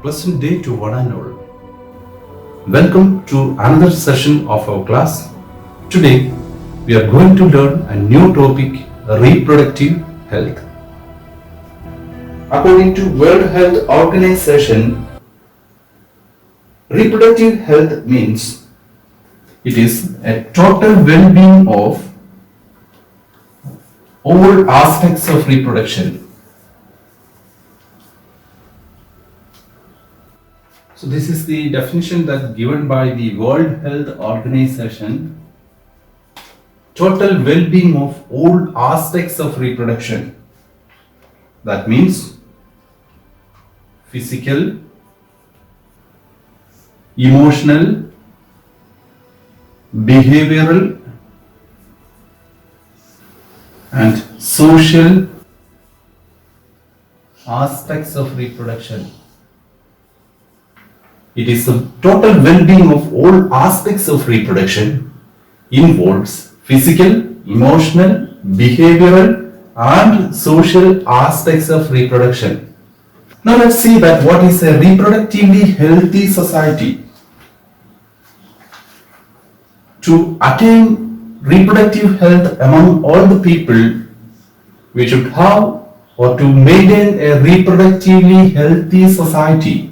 Pleasant day to one and all. Welcome to another session of our class. Today we are going to learn a new topic, reproductive health. According to World Health Organization, reproductive health means it is a total well-being of all aspects of reproduction. So this is the definition that given by the World Health Organization. Total well-being of all aspects of reproduction. That means physical, emotional, behavioral and social aspects of reproduction. It is the total well-being of all aspects of reproduction involves physical, emotional, behavioral and social aspects of reproduction. Now let's see that what is a reproductively healthy society. To attain reproductive health among all the people, we should have or to maintain a reproductively healthy society.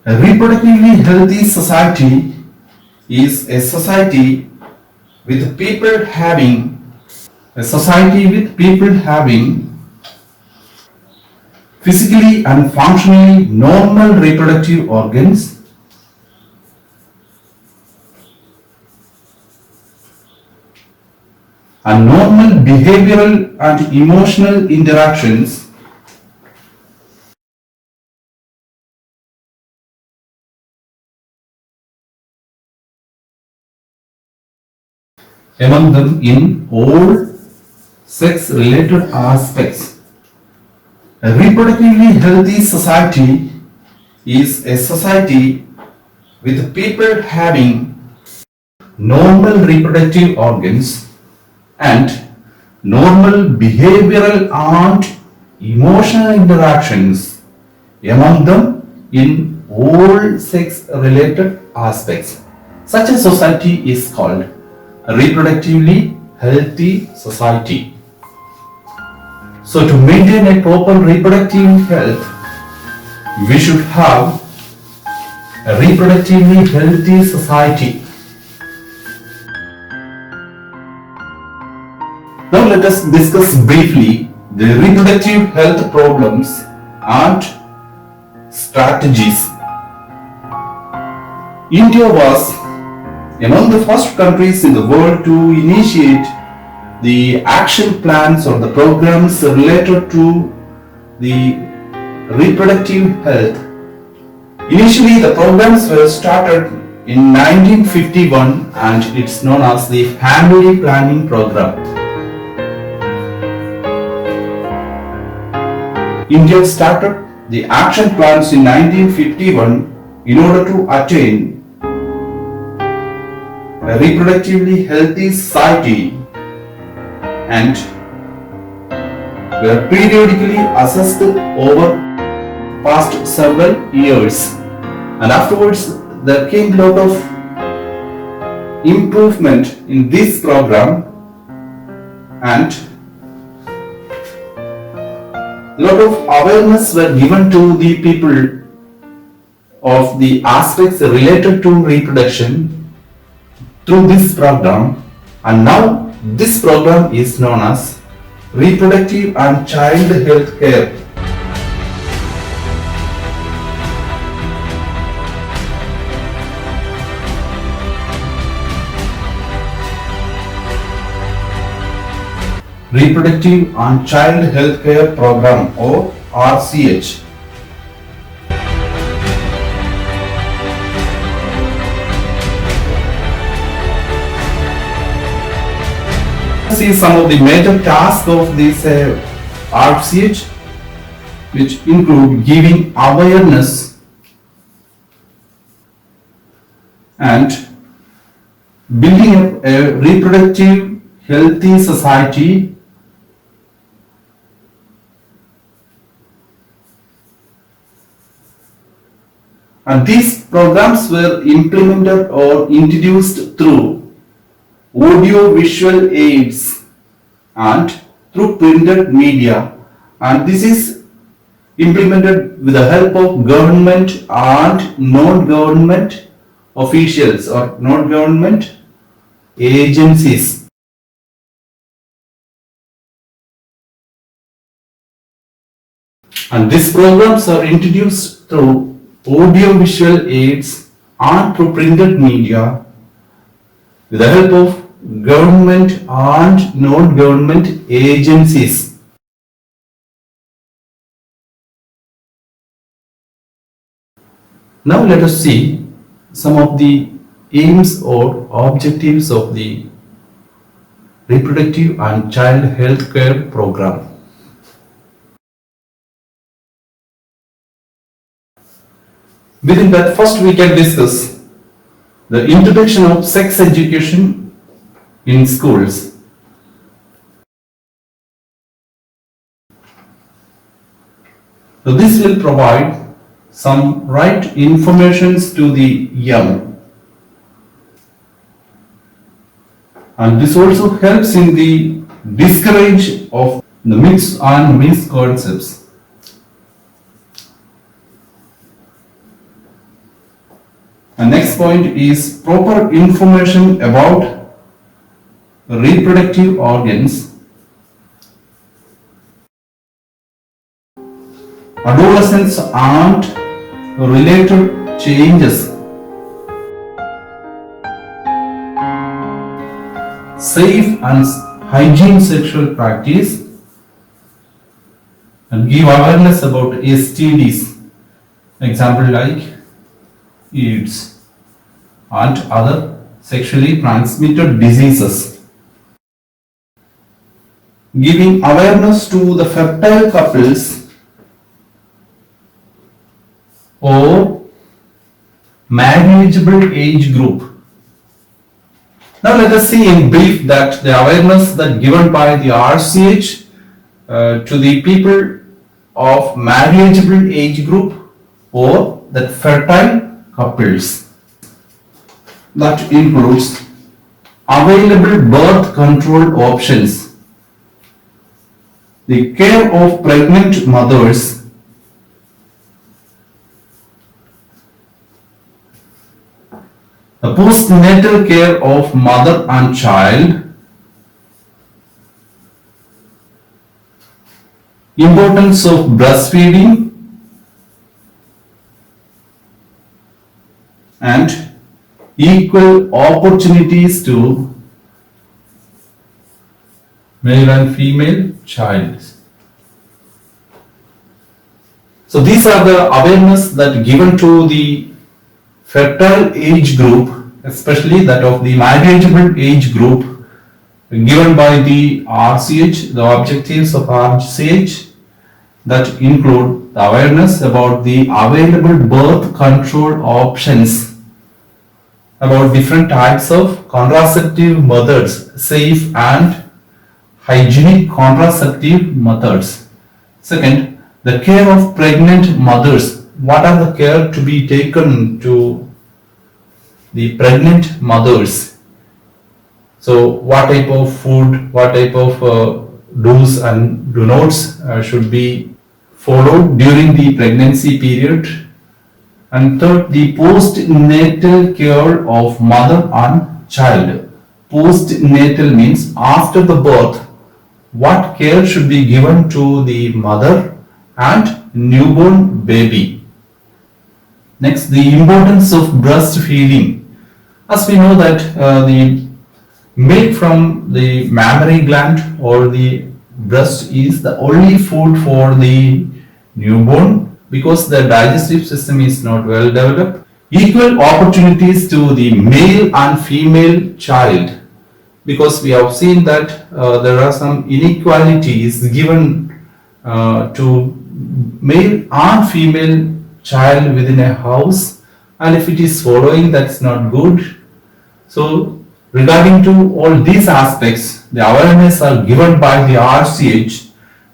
A reproductively healthy society is a society with people having physically and functionally normal reproductive organs, and normal behavioral and emotional interactions, among them in all sex-related aspects. A reproductively healthy society is a society with people having normal reproductive organs and normal behavioral and emotional interactions among them in all sex-related aspects. Such a society is called a reproductively healthy society. So to maintain a proper reproductive health, we should have a reproductively healthy society. Now let us discuss briefly the reproductive health problems and strategies. India was among the first countries in the world to initiate the action plans or the programs related to the reproductive health. Initially, the programs were started in 1951 and it's known as the Family Planning Program. India started the action plans in 1951 in order to attain a reproductively healthy society and were periodically assessed over past several years, and afterwards there came a lot of improvement in this program and a lot of awareness were given to the people of the aspects related to reproduction through this program, and now this program is known as Reproductive and Child Health Care. Reproductive and Child Health Care Program or RCH. See some of the major tasks of this RCH, which include giving awareness and building up a reproductive healthy society And these programs were implemented or introduced through audio visual aids and through printed media, and this is implemented with the help of government and non-government officials or non-government agencies. And these programs are introduced through audio visual aids and through printed media with the help of government and non-government agencies. Now let us see some of the aims or objectives of the reproductive and child health care program. Within that, first we can discuss the introduction of sex education in schools. So this will provide some right informations to the young, and this also helps in the discourage of the myths and misconceptions. And next point is proper information about reproductive organs, adolescence and related changes, safe and hygiene sexual practice, and give awareness about STDs, example like AIDS and other sexually transmitted diseases. Giving awareness to the fertile couples or marriageable age group. Now let us see in brief that the awareness that given by the RCH to the people of marriageable age group or that fertile couples. That includes available birth control options, the care of pregnant mothers, the postnatal care of mother and child, importance of breastfeeding, and equal opportunities to male and female child. So these are the awareness that given to the fertile age group, especially that of the marriageable age group, given by the RCH, the objectives of RCH that include the awareness about the available birth control options, about different types of contraceptive methods, safe and hygienic contraceptive methods. Second, the care of pregnant mothers. What are the care to be taken to the pregnant mothers? So what type of food, what type of do's and do nots should be followed during the pregnancy period? And third, the postnatal care of mother and child. Postnatal means after the birth, what care should be given to the mother and newborn baby. Next, the importance of breastfeeding. As we know that the milk from the mammary gland or the breast is the only food for the newborn, because the digestive system is not well developed. Equal opportunities to the male and female child, because we have seen that there are some inequalities given to male and female child within a house, and if it is following, that's not good. So regarding to all these aspects, the awareness are given by the RCH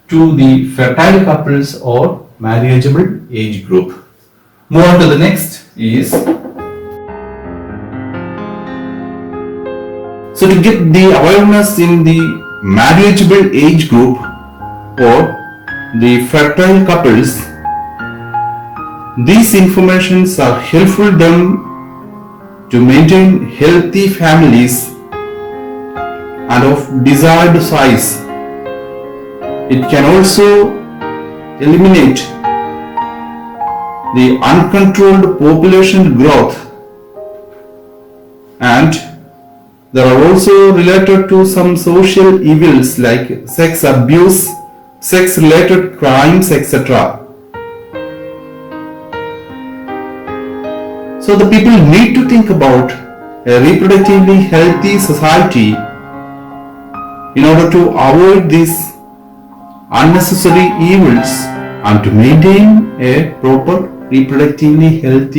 to the fertile couples or marriageable age group. Move on to the next. is, so to get the awareness in the marriageable age group or the fertile couples, these informations are helpful them to maintain healthy families and of desired size. It can also eliminate the uncontrolled population growth, and there are also related to some social evils like sex abuse, sex related crimes, etc. So the people need to think about a reproductively healthy society in order to avoid these unnecessary evils and to maintain a proper reproductively healthy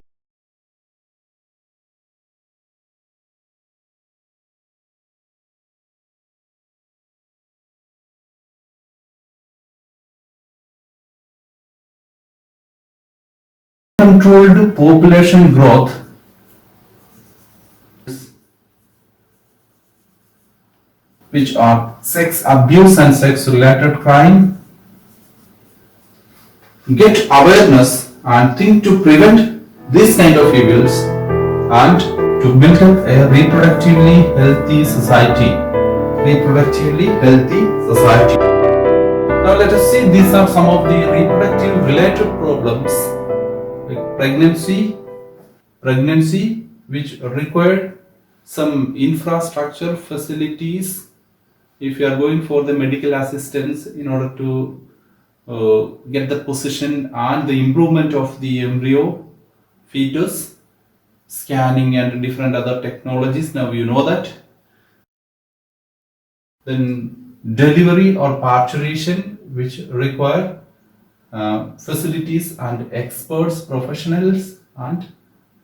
controlled population growth, which are sex abuse and sex related crime. Get awareness and think to prevent this kind of evils and to build up a reproductively healthy society. Reproductively healthy society. Now let us see, these are some of the reproductive related problems like pregnancy which require some infrastructure facilities if you are going for the medical assistance in order to get the position and the improvement of the embryo, fetus, scanning and different other technologies. Now you know that. Then delivery or parturition, which require facilities and experts, professionals, and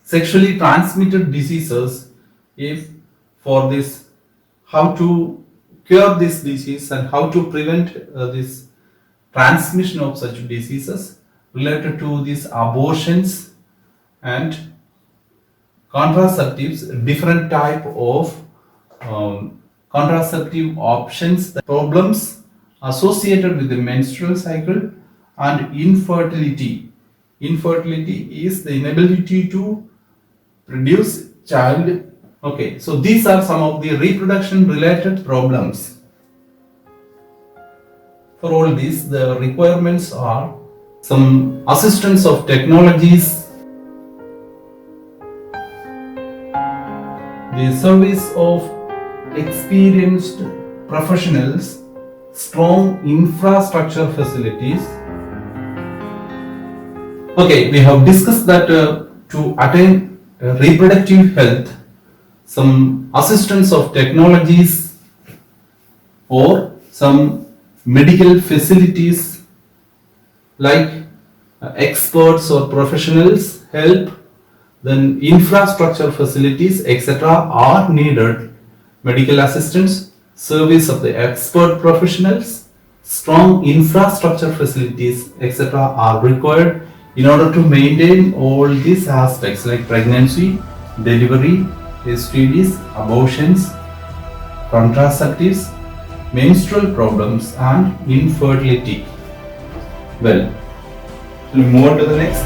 sexually transmitted diseases. If for this, how to cure this disease and how to prevent this transmission of such diseases related to these abortions and contraceptives, different type of contraceptive options, the problems associated with the menstrual cycle and infertility. Infertility is the inability to produce child. Okay, so these are some of the reproduction related problems. For all these, the requirements are some assistance of technologies, the service of experienced professionals, strong infrastructure facilities. Okay, we have discussed that to attain reproductive health, some assistance of technologies or some medical facilities like experts or professionals help, then infrastructure facilities etc. are needed. Medical assistance, service of the expert professionals, strong infrastructure facilities etc. are required in order to maintain all these aspects like pregnancy, delivery, STDs, abortions, contraceptives, menstrual problems and infertility. Well, shall we move on to the next?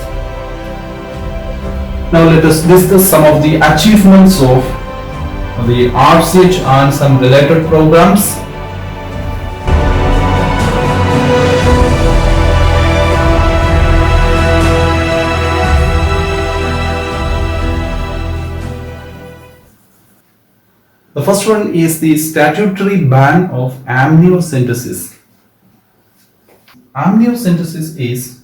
Now let us discuss some of the achievements of the RCH and some related programs. The first one is the statutory ban of amniocentesis. Amniocentesis is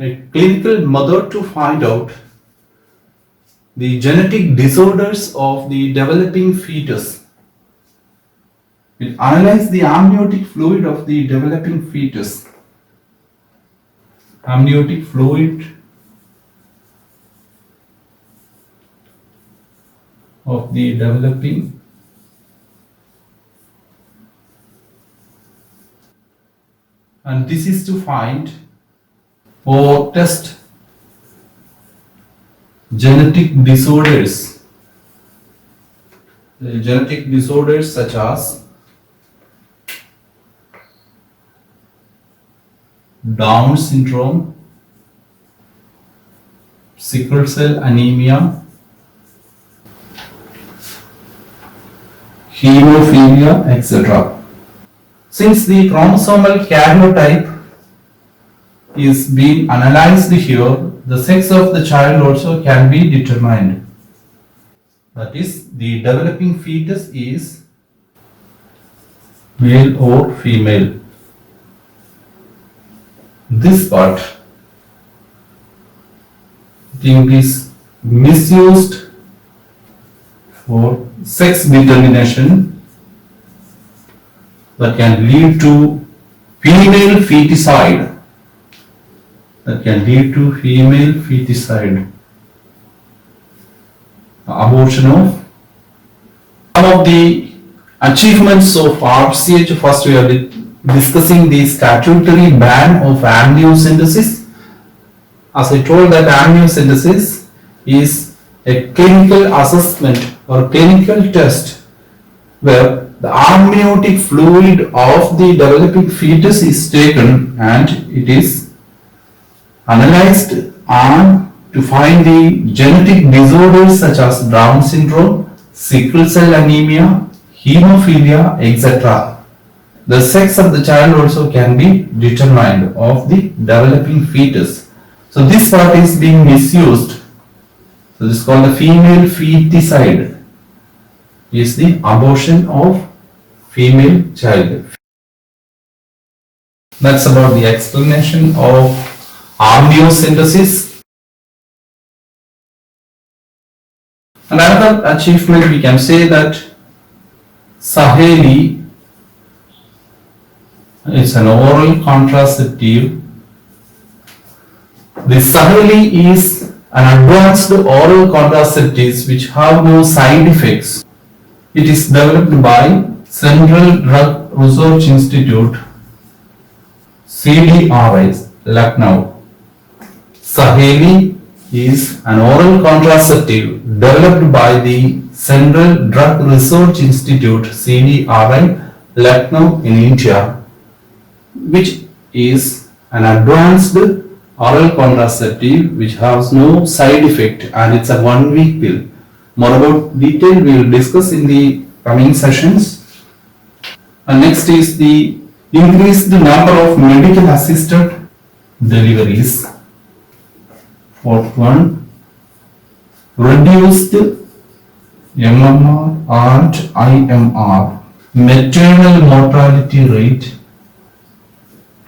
a clinical method to find out the genetic disorders of the developing fetus. It analyzes the amniotic fluid of the developing fetus. Amniotic fluid of the developing and this is to find or test genetic disorders. Genetic disorders such as Down syndrome, sickle cell anemia, hemophilia, etc. Since the chromosomal karyotype is being analyzed here, the sex of the child also can be determined. That is, the developing fetus is male or female. This part I think is misused for sex determination that can lead to female feticide. Abortion of some of the achievements of RCH. First we are discussing the statutory ban of amniocentesis. As I told, that amniocentesis is a clinical assessment or clinical test where the amniotic fluid of the developing fetus is taken and it is analyzed on to find the genetic disorders such as Down syndrome, sickle cell anemia, hemophilia, etc. The sex of the child also can be determined of the developing fetus. So this part is being misused. So this is called the female feticide. Is the abortion of female child. That's about the explanation of amniocentesis. Another achievement we can say that Saheli is an oral contraceptive. The Saheli is an advanced oral contraceptive which have no side effects. It is developed by Central Drug Research Institute, CDRI, Lucknow. Saheli is an oral contraceptive developed by the Central Drug Research Institute, CDRI, Lucknow in India, which is an advanced oral contraceptive which has no side effect and it's a 1 week pill. More about detail we will discuss in the coming sessions. And next is the increased number of medical assisted deliveries. Fourth one, reduced MMR and IMR, maternal mortality rate,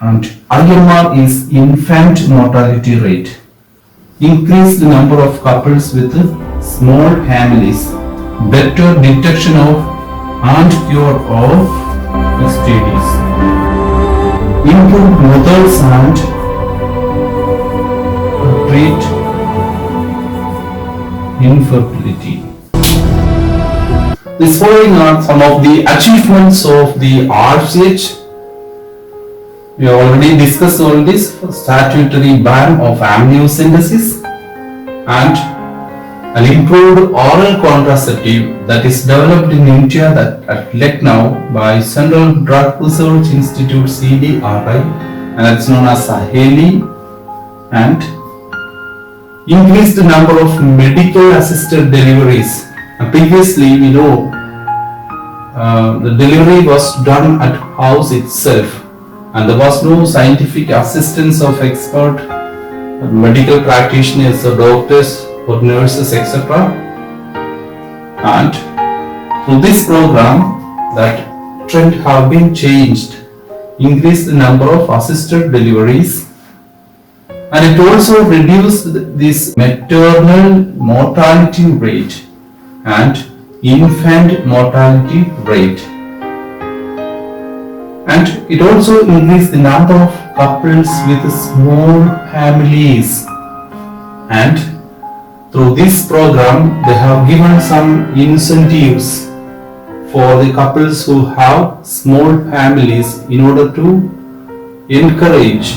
and IMR is infant mortality rate. Increased number of couples with small families, better detection of and cure of STDs, improved methods and treat infertility. These following are some of the achievements of the RCH. We have already discussed all this: statutory ban of amniocentesis and an improved oral contraceptive that is developed in India at Lucknow by Central Drug Research Institute, CDRI, and it's known as Saheli, and increased number of medical assisted deliveries. And previously we know the delivery was done at house itself and there was no scientific assistance of expert medical practitioners or doctors or nurses, etc. And through this program that trend have been changed, increased the number of assisted deliveries, and it also reduced this maternal mortality rate and infant mortality rate, and it also increased the number of couples with small families. And through this program they have given some incentives for the couples who have small families in order to encourage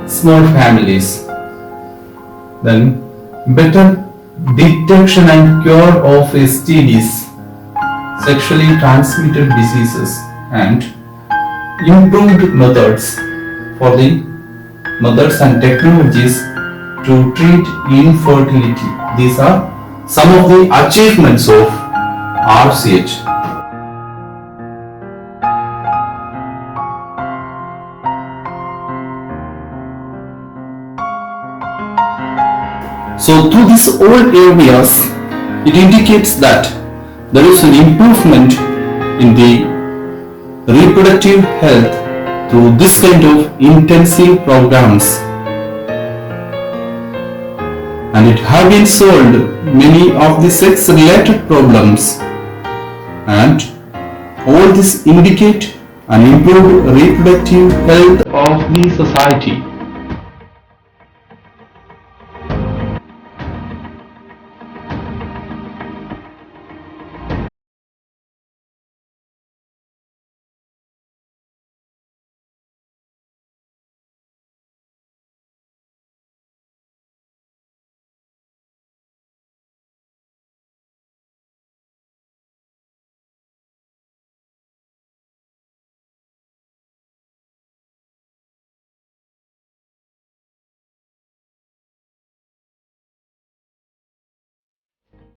small families. Then better detection and cure of STDs, sexually transmitted diseases, and improved methods for the methods and technologies to treat infertility. These are some of the achievements of RCH. So through these all areas, it indicates that there is an improvement in the reproductive health through this kind of intensive programs, and it has been solved many of the sex related problems, and all this indicate an improved reproductive health of the society.